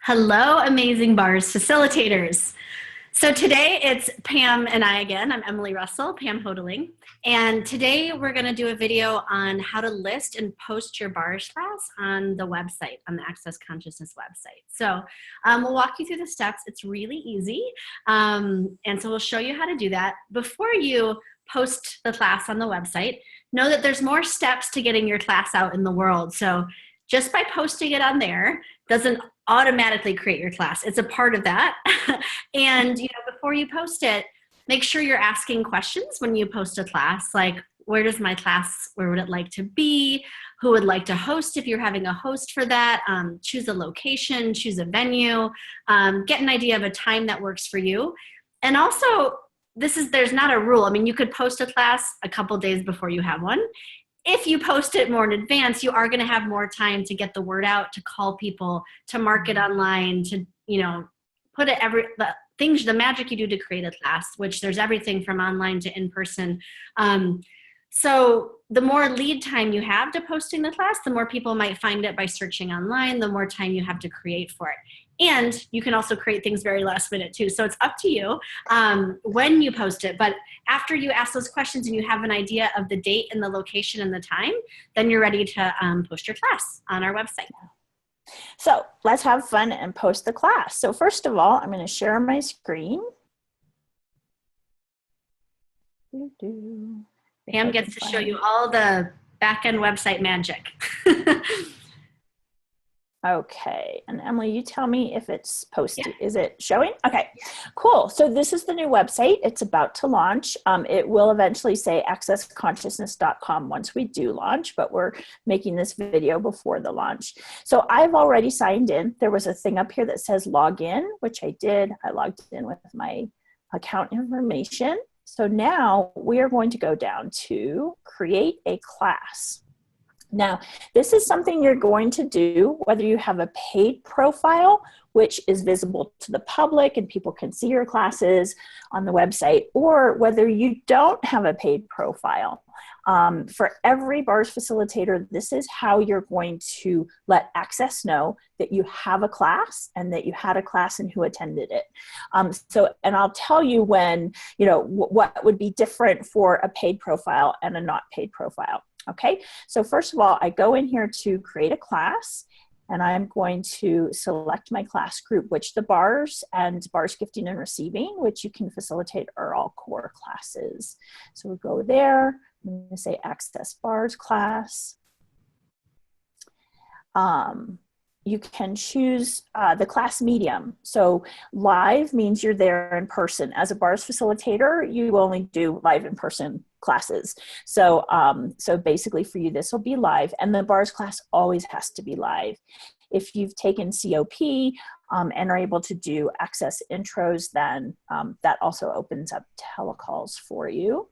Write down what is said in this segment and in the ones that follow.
Hello, amazing bars facilitators. So today it's Pam and I again. I'm Emily Russell, Pam Hodeling. And today we're going to do a video on how to list and post your bars class on the website, on the Access Consciousness website. So we'll walk you through the steps. It's really easy. And so we'll show you how to do that. Before you post the class on the website, know that there's more steps to getting your class out in the world. So just by posting it on there doesn't automatically create your class. It's a part of that. And before you post it, make sure you're asking questions when you post a class, like where would it like to be? Who would like to host if you're having a host for that? Choose a location, choose a venue, get an idea of a time that works for you. And also, there's not a rule. I mean, you could post a class a couple days before you have one. If you post it more in advance, you are going to have more time to get the word out, to call people, to market online, to, put it the magic you do to create a class, which there's everything from online to in-person. So the more lead time you have to posting the class, the more people might find it by searching online, the more time you have to create for it. And you can also create things very last minute too. So it's up to you when you post it. But after you ask those questions and you have an idea of the date and the location and the time, then you're ready to post your class on our website. So let's have fun and post the class. So first of all, I'm going to share my screen. Pam gets to show you all the back-end website magic. Okay, and Emily, you tell me if it's posted. Yeah. Is it showing? Okay, cool. So this is the new website. It's about to launch. It will eventually say accessconsciousness.com once we do launch, but we're making this video before the launch. So I've already signed in. There was a thing up here that says log in, which I did. I logged in with my account information. So now we are going to go down to create a class. Now, this is something you're going to do whether you have a paid profile, which is visible to the public and people can see your classes on the website, or whether you don't have a paid profile. For every BARS facilitator, this is how you're going to let Access know that you have a class and that you had a class and who attended it. And I'll tell you when, what would be different for a paid profile and a not paid profile. Okay, so first of all, I go in here to create a class, and I'm going to select my class group, which the bars and bars gifting and receiving, which you can facilitate, are all core classes. So we'll go there. I'm going to say Access Bars class. You can choose the class medium. So live means you're there in person. As a bars facilitator, you only do live in person classes. So, so basically for you, this will be live, and the bars class always has to be live. If you've taken COP and are able to do access intros, then that also opens up telecalls for you.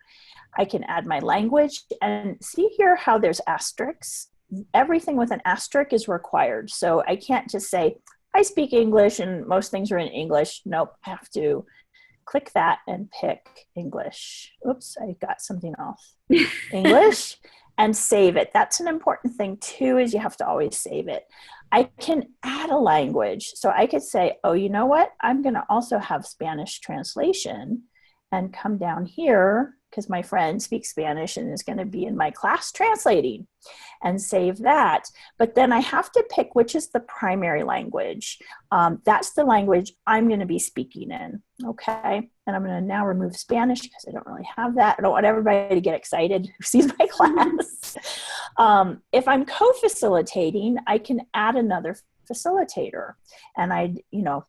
I can add my language, and see here how there's asterisks. Everything with an asterisk is required. So I can't just say, I speak English and most things are in English. Nope, I have to click that and pick English. Oops, I got something else. English, and save it. That's an important thing too, is you have to always save it. I can add a language. So I could say, oh, you know what? I'm going to also have Spanish translation, and come down here because my friend speaks Spanish and is going to be in my class translating, and save that. But then I have to pick which is the primary language. That's the language I'm going to be speaking in. Okay. And I'm going to now remove Spanish because I don't really have that. I don't want everybody to get excited who sees my class. If I'm co-facilitating, I can add another facilitator, and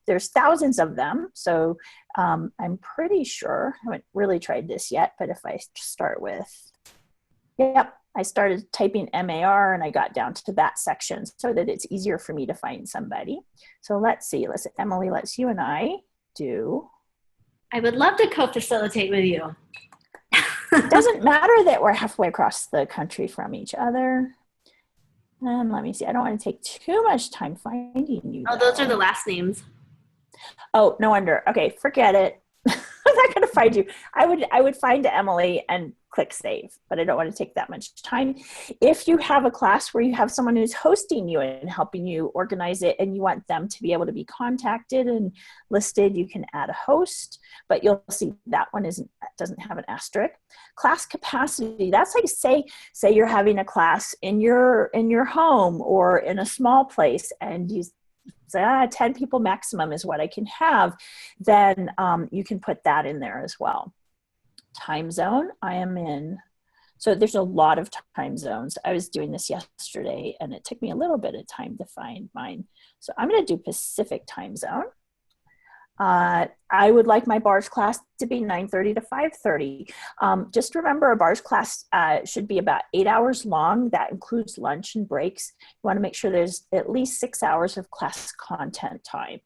there's thousands of them. So I'm pretty sure, I haven't really tried this yet, but if I start with, I started typing MAR and I got down to that section so that it's easier for me to find somebody. So let's see, Emily, let's you and I do. I would love to co-facilitate with you. It doesn't matter that we're halfway across the country from each other. And let me see, I don't want to take too much time finding you. Oh, those are the last names. Oh, no wonder. Okay, forget it. I'm not going to find you. I would find Emily and click save, but I don't want to take that much time. If you have a class where you have someone who's hosting you and helping you organize it and you want them to be able to be contacted and listed, you can add a host, but you'll see that one doesn't have an asterisk. Class capacity, that's like say you're having a class in your home or in a small place and you say 10 people maximum is what I can have, then you can put that in there as well. Time zone, I am in, so there's a lot of time zones. I was doing this yesterday and it took me a little bit of time to find mine. So I'm going to do Pacific time zone. I would like my bars class to be 9:30 to 5:30. Just remember a bars class should be about 8 hours long. That includes lunch and breaks. You want to make sure there's at least 6 hours of class content time.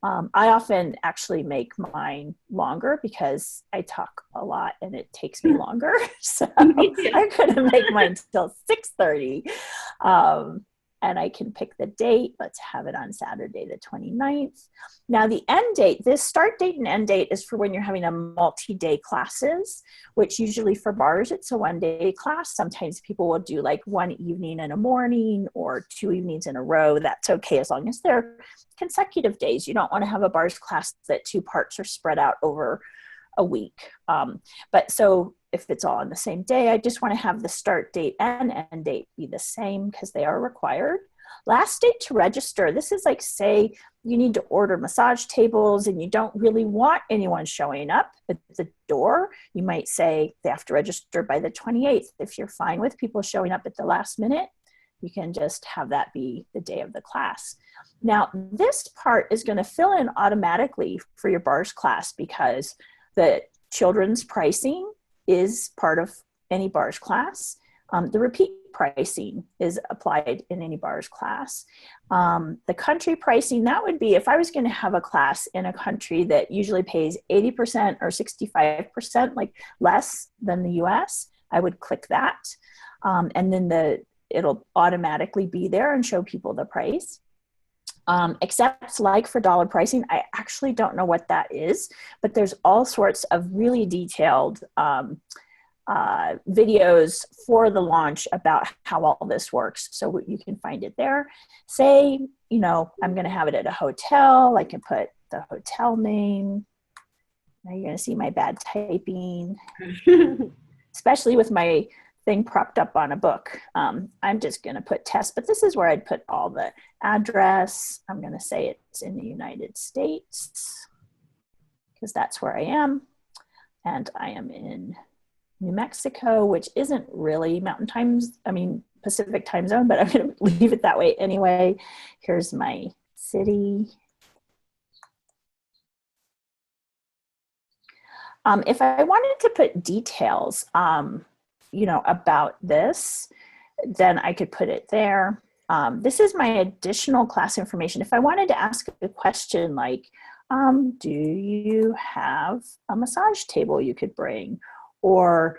I often actually make mine longer because I talk a lot and it takes me longer. So I'm going to make mine till 6:30. And I can pick the date. Let's have it on Saturday, the 29th. Now the end date, this start date and end date is for when you're having a multi-day classes, which usually for bars, it's a one-day class. Sometimes people will do like one evening and a morning or 2 evenings in a row. That's okay as long as they're consecutive days. You don't want to have a bars class that 2 parts are spread out over a week. But so if it's all on the same day, I just want to have the start date and end date be the same because they are required. Last date to register. This is like, say you need to order massage tables and you don't really want anyone showing up at the door. You might say they have to register by the 28th. If you're fine with people showing up at the last minute, you can just have that be the day of the class. Now, this part is going to fill in automatically for your bars class because the children's pricing is part of any bars class. The repeat pricing is applied in any bars class. The country pricing, that would be if I was going to have a class in a country that usually pays 80% or 65%, like less than the US, I would click that. And then it'll automatically be there and show people the price. Except like for dollar pricing, I actually don't know what that is, but there's all sorts of really detailed videos for the launch about how all this works. So you can find it there. Say, I'm going to have it at a hotel. I can put the hotel name. Now you're going to see my bad typing, especially with my thing propped up on a book. I'm just going to put test, but this is where I'd put all the address. I'm going to say it's in the United States because that's where I am. And I am in New Mexico, which isn't really Pacific time zone, but I'm going to leave it that way anyway. Here's my city. If I wanted to put details, about this, then I could put it there. This is my additional class information. If I wanted to ask a question like, do you have a massage table you could bring? Or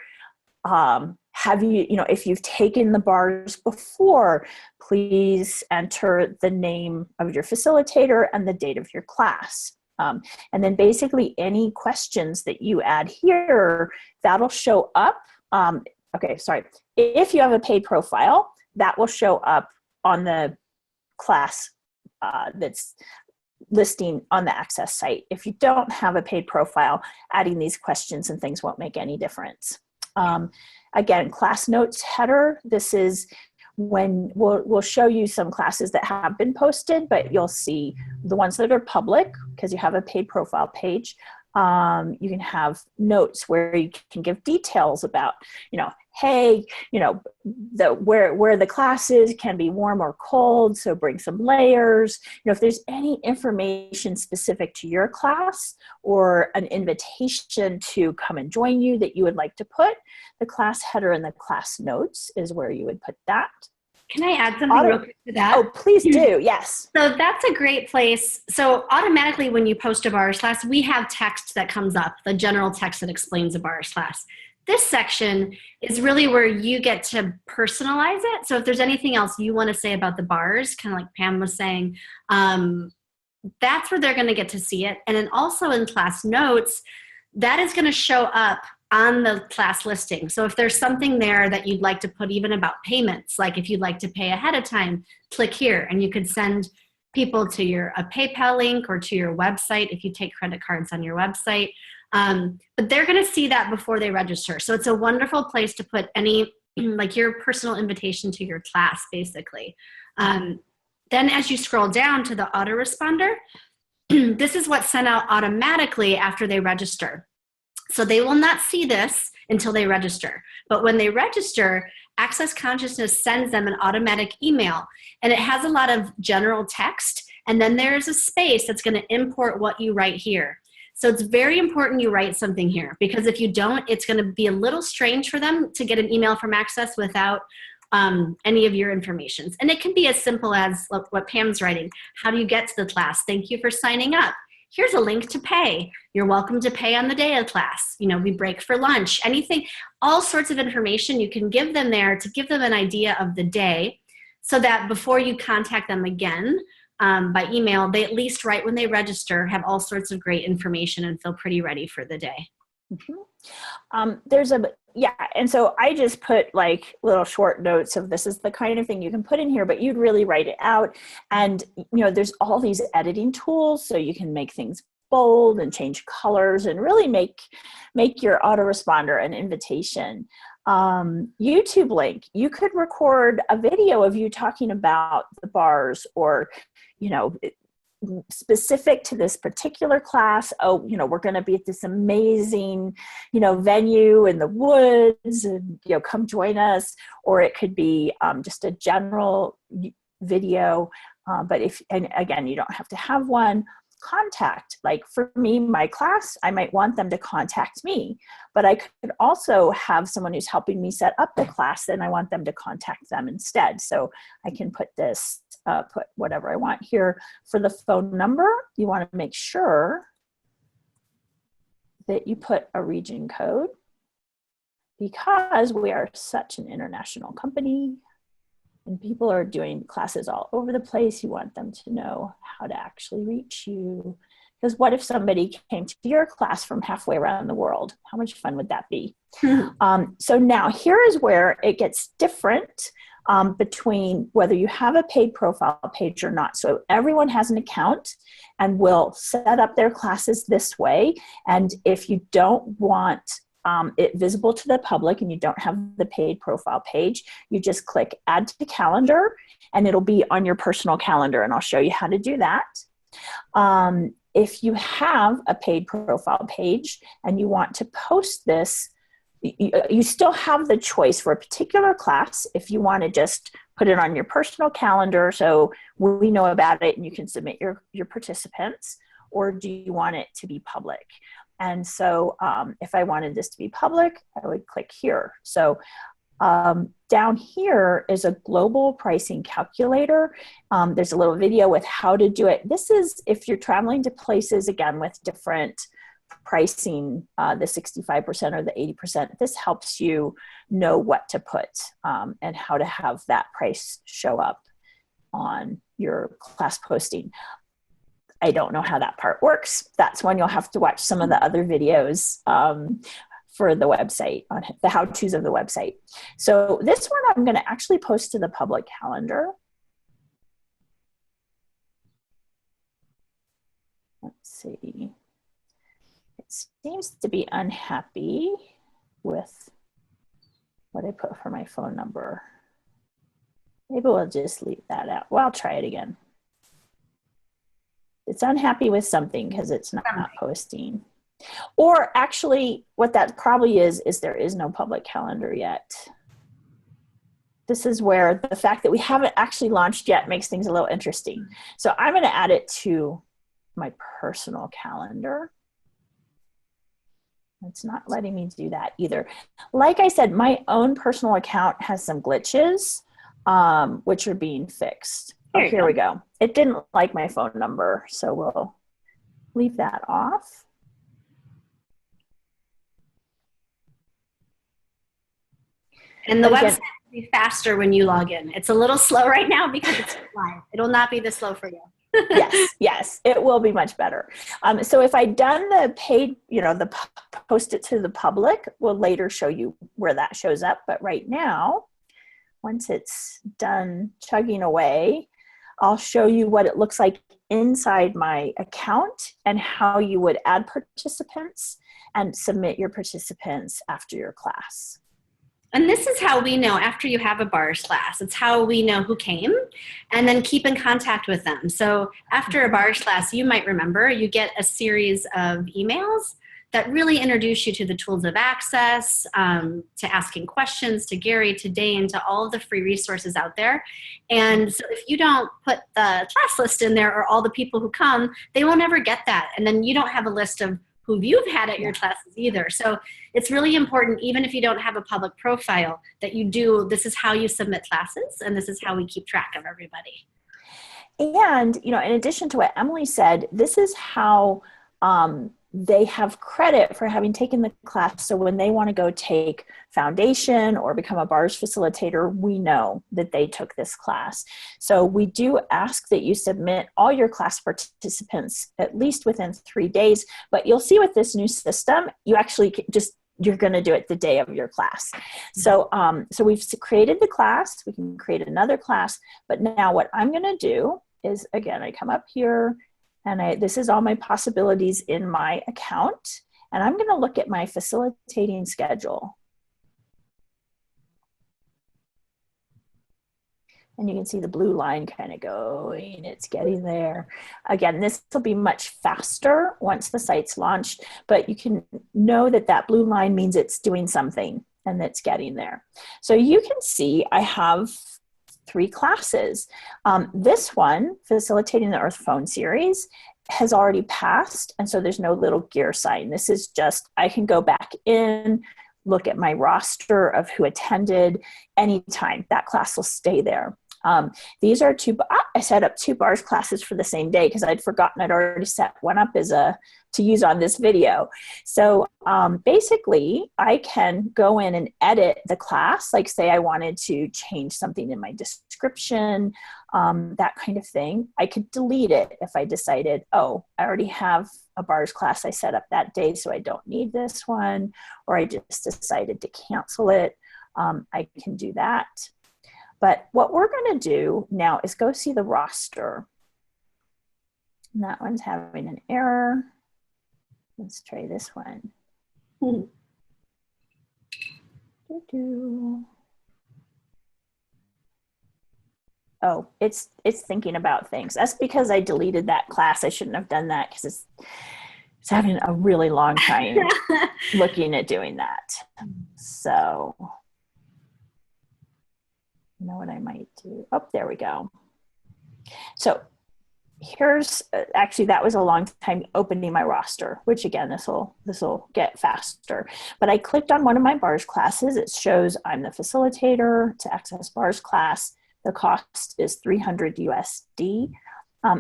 have you, if you've taken the bars before, please enter the name of your facilitator and the date of your class. And then basically any questions that you add here, that'll show up. If you have a paid profile, that will show up on the class that's listing on the Access site. If you don't have a paid profile, adding these questions and things won't make any difference. Again, class notes header, this is when we'll show you some classes that have been posted, but you'll see the ones that are public because you have a paid profile page. You can have notes where you can give details about, hey, where the class is can be warm or cold, so bring some layers. If there's any information specific to your class or an invitation to come and join you that you would like to put, the class header and the class notes is where you would put that. Can I add something real quick to that? Oh, please do. Yes. So that's a great place. So automatically when you post a bars class, we have text that comes up, the general text that explains a bars class. This section is really where you get to personalize it. So if there's anything else you want to say about the bars, kind of like Pam was saying, that's where they're going to get to see it. And then also in class notes, that is going to show up on the class listing. So if there's something there that you'd like to put even about payments, like if you'd like to pay ahead of time, click here and you could send people to a PayPal link or to your website if you take credit cards on your website. But they're going to see that before they register. So it's a wonderful place to put any, like your personal invitation to your class, basically. Then as you scroll down to the autoresponder, this is what's sent out automatically after they register. So they will not see this until they register. But when they register, Access Consciousness sends them an automatic email. And it has a lot of general text. And then there's a space that's going to import what you write here. So it's very important you write something here, because if you don't, it's going to be a little strange for them to get an email from Access without any of your information. And it can be as simple as what Pam's writing. How do you get to the class? Thank you for signing up. Here's a link to pay. You're welcome to pay on the day of class. You know, we break for lunch, anything, all sorts of information you can give them there to give them an idea of the day, so that before you contact them again by email, they at least right when they register have all sorts of great information and feel pretty ready for the day. Mm-hmm. And so I just put like little short notes of this is the kind of thing you can put in here, but you'd really write it out. And, you know, there's all these editing tools, so you can make things bold and change colors and really make your autoresponder an invitation. YouTube link, you could record a video of you talking about the bars, or, you know, specific to this particular class. Oh, you know, we're going to be at this amazing, you know, venue in the woods, and, you know, come join us. Or it could be just a general video. And again, you don't have to have one. Contact, like for me, my class, I might want them to contact me, but I could also have someone who's helping me set up the class, and I want them to contact them instead. So I can put this, put whatever I want here. For the phone number, you want to make sure that you put a region code, because we are such an international company and people are doing classes all over the place. You want them to know how to actually reach you. Because what if somebody came to your class from halfway around the world? How much fun would that be? So now here is where it gets different between whether you have a paid profile page or not. So everyone has an account and will set up their classes this way. And if you don't want it visible to the public and you don't have the paid profile page, you just click add to calendar and it'll be on your personal calendar, and I'll show you how to do that. If you have a paid profile page and you want to post this, you still have the choice for a particular class if you want to just put it on your personal calendar so we know about it and you can submit your participants, or do you want it to be public? And so if I wanted this to be public, I would click here. So down here is a global pricing calculator. There's a little video with how to do it. This is if you're traveling to places, again, with different pricing, the 65% or the 80%. This helps you know what to put and how to have that price show up on your class posting. I don't know how that part works. That's when you'll have to watch some of the other videos for the website, on the how-tos of the website. So this one I'm going to actually post to the public calendar. Let's see. It seems to be unhappy with what I put for my phone number. Maybe we'll just leave that out. Well, I'll try it again. It's unhappy with something because it's not posting. Or actually, what that probably is there is no public calendar yet. This is where the fact that we haven't actually launched yet makes things a little interesting. So I'm going to add it to my personal calendar. It's not letting me do that either. Like I said, my own personal account has some glitches, which are being fixed. Here we go. It didn't like my phone number, so we'll leave that off. And the website will be faster when you log in. It's a little slow right now because it's live. It'll not be this slow for you. Yes, yes, it will be much better. So if I'd done the paid, the post it to the public, we'll later show you where that shows up. But right now, once it's done chugging away, I'll show you what it looks like inside my account and how you would add participants and submit your participants after your class. And this is how we know after you have a bars class. It's how we know who came and then keep in contact with them. So after a bars class, you might remember you get a series of emails that really introduce you to the tools of access, to asking questions, to Gary, to Dane, to all of the free resources out there. And so if you don't put the class list in there or all the people who come, they will never get that. And then you don't have a list of who you've had at your classes either. So it's really important, even if you don't have a public profile, that you do, this is how you submit classes, and this is how we keep track of everybody. And, in addition to what Emily said, this is how they have credit for having taken the class. So when they want to go take foundation or become a bars facilitator, we know that they took this class. So we do ask that you submit all your class participants at least within 3 days, but you'll see with this new system, you actually you're going to do it the day of your class. So, so we've created the class, we can create another class, but now what I'm going to do is, again, I come up here, and this is all my possibilities in my account. And I'm going to look at my facilitating schedule. And you can see the blue line kind of going. It's getting there. Again, this will be much faster once the site's launched, but you can know that that blue line means it's doing something and it's getting there. So you can see I have 3 classes. This one, Facilitating the Earth Phone Series, has already passed, and so there's no little gear sign. This is just, I can go back in, look at my roster of who attended anytime. That class will stay there. These are 2, I set up 2 bars classes for the same day because I'd forgotten I'd already set one up to use on this video. So basically I can go in and edit the class, like say I wanted to change something in my description, that kind of thing. I could delete it if I decided, oh, I already have a bars class I set up that day, so I don't need this one, or I just decided to cancel it. I can do that. But what we're going to do now is go see the roster. And that one's having an error. Let's try this one. Oh, it's thinking about things. That's because I deleted that class. I shouldn't have done that because it's having a really long time looking at doing that. So you know what I might do? Oh, there we go. So here's, actually that was a long time opening my roster, which again, this will get faster. But I clicked on one of my bars classes. It shows I'm the facilitator to access bars class. The cost is 300 USD.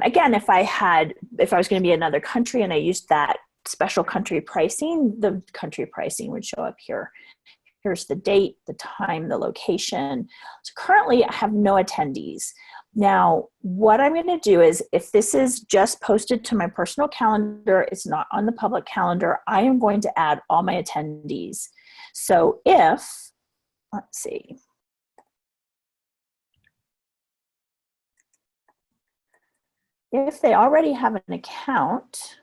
Again, if I was going to be another country and I used that special country pricing, the country pricing would show up here. Here's the date, the time, the location. So currently I have no attendees. Now, what I'm going to do is, if this is just posted to my personal calendar, it's not on the public calendar, I am going to add all my attendees. So if, let's see. If they already have an account,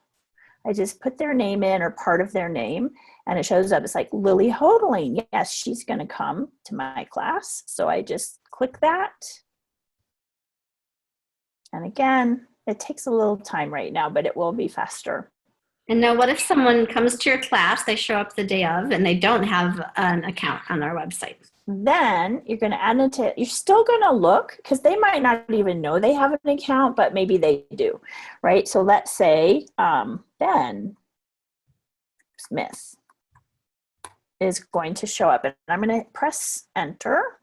I just put their name in or part of their name, and it shows up. It's like Lily Hodling. Yes, she's going to come to my class. So I just click that. And again, it takes a little time right now, but it will be faster. And now what if someone comes to your class, they show up the day of, and they don't have an account on our website? Then you're going to add it to, you're still going to look, because they might not even know they have an account, but maybe they do, right? So let's say Ben Smith is going to show up, and I'm going to press enter.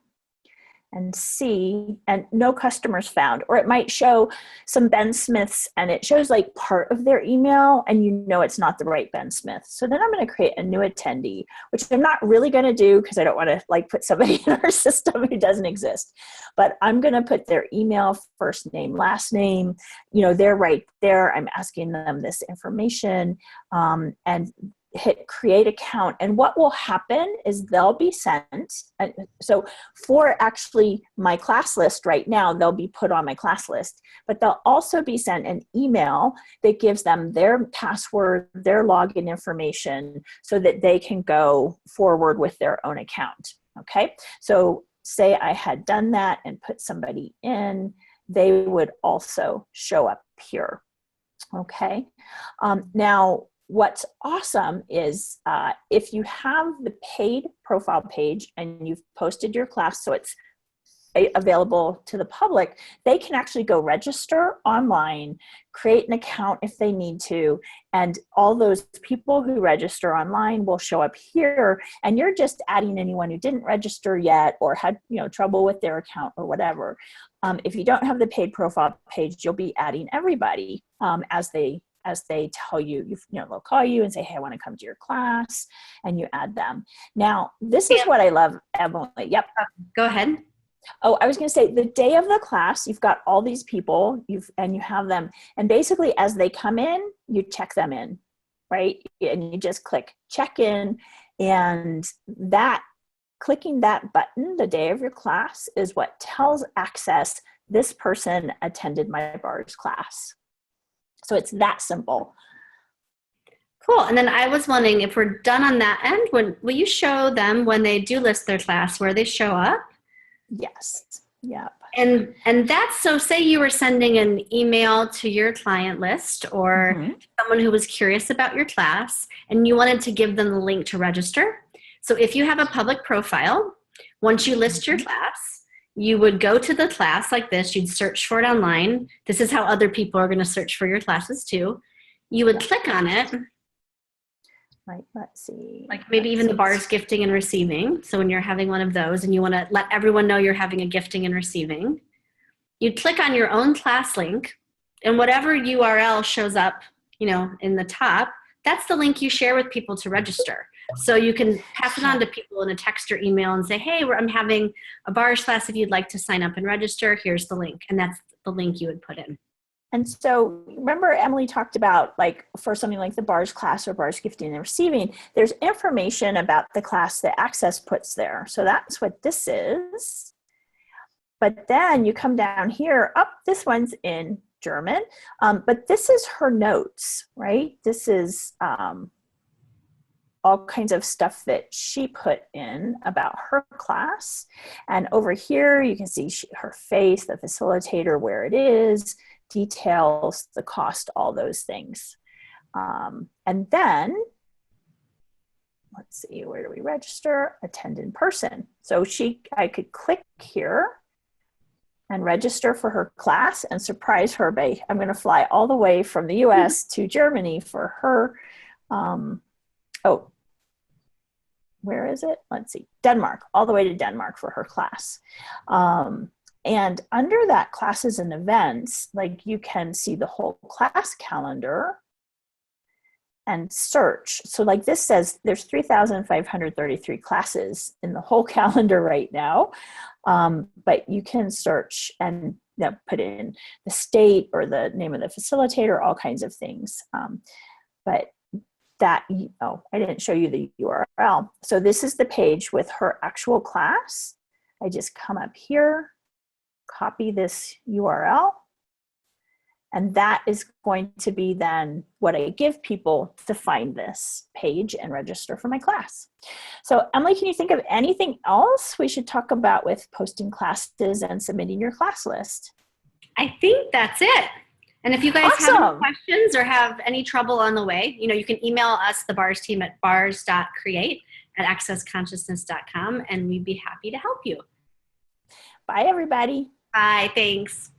and see, and no customers found, or it might show some Ben Smiths and it shows like part of their email and you know it's not the right Ben Smith. So then I'm going to create a new attendee, which I'm not really going to do because I don't want to like put somebody in our system who doesn't exist. But I'm going to put their email, first name, last name, you know, they're right there. I'm asking them this information, and hit create account. And what will happen is they'll be sent. So for actually my class list right now, they'll be put on my class list, but they'll also be sent an email that gives them their password, their login information, so that they can go forward with their own account. Okay. So say I had done that and put somebody in, they would also show up here. Okay. Now, what's awesome is if you have the paid profile page and you've posted your class so it's available to the public, they can actually go register online, create an account if they need to, and all those people who register online will show up here, and you're just adding anyone who didn't register yet or had, you know, trouble with their account or whatever. If you don't have the paid profile page, you'll be adding everybody as they tell you, you know, they'll call you and say, hey, I want to come to your class, and you add them. Now, this is what I love, Emily. Yep. Go ahead. Oh, I was going to say, the day of the class, you've got all these people, you have them, and basically as they come in, you check them in, right? And you just click check in, and that clicking that button, the day of your class, is what tells Access this person attended my bars class. So it's that simple. Cool. And then I was wondering, if we're done on that end, will you show them when they do list their class where they show up? Yes. Yep. And that's, so say you were sending an email to your client list or someone who was curious about your class and you wanted to give them the link to register. So if you have a public profile, once you list your class, you would go to the class like this. You'd search for it online. This is how other people are going to search for your classes too. You would click on it. Right, let's see. Like maybe even the bars gifting and receiving. So when you're having one of those and you want to let everyone know you're having a gifting and receiving, you'd click on your own class link, and whatever URL shows up, you know, in the top, that's the link you share with people to register. So you can pass it on to people in a text or email and say, hey, I'm having a bars class. If you'd like to sign up and register, here's the link. And that's the link you would put in. And so remember Emily talked about, like, for something like the bars class or bars gifting and receiving, there's information about the class that Access puts there. So that's what this is. But then you come down here, this one's in German, but this is her notes, right? This is all kinds of stuff that she put in about her class. And over here, you can see her face, the facilitator, where it is, details, the cost, all those things. And then, let's see, where do we register? Attend in person. So I could click here and register for her class and surprise her by, I'm going to fly all the way from the US to Germany for her. Where is it? Let's see, Denmark, all the way to Denmark for her class. And under that classes and events, like, you can see the whole class calendar and search. So like this says there's 3,533 classes in the whole calendar right now. But you can search and put in the state or the name of the facilitator, all kinds of things. But that, I didn't show you the URL. So this is the page with her actual class. I just come up here, copy this URL, and that is going to be then what I give people to find this page and register for my class. So Emily, can you think of anything else we should talk about with posting classes and submitting your class list? I think that's it. And if you guys Awesome. have any questions or have any trouble on the way, you can email us, the bars team, at bars.create at accessconsciousness.com, and we'd be happy to help you. Bye, everybody. Bye, thanks.